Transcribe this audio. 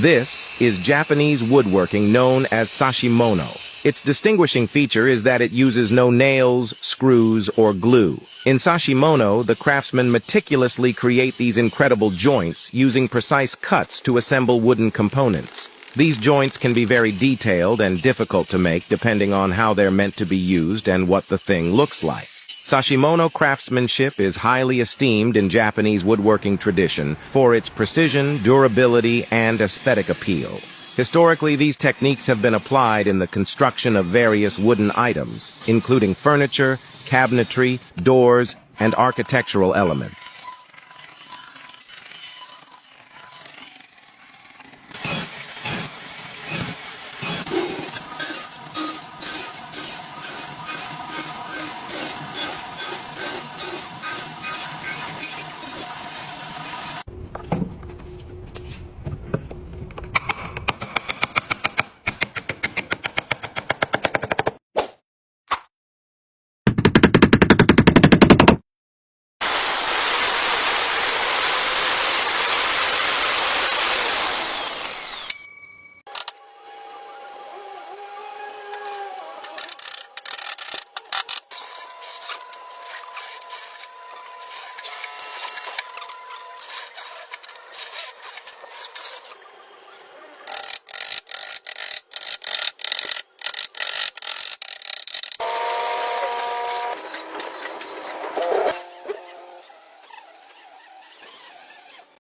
This is Japanese woodworking known as sashimono. Its distinguishing feature is that it uses no nails, screws, or glue. In sashimono, the craftsmen meticulously create these incredible joints using precise cuts to assemble wooden components. These joints can be very detailed and difficult to make depending on how they're meant to be used and what the thing looks like. Sashimono craftsmanship is highly esteemed in Japanese woodworking tradition for its precision, durability, and aesthetic appeal. Historically, these techniques have been applied in the construction of various wooden items, including furniture, cabinetry, doors, and architectural elements.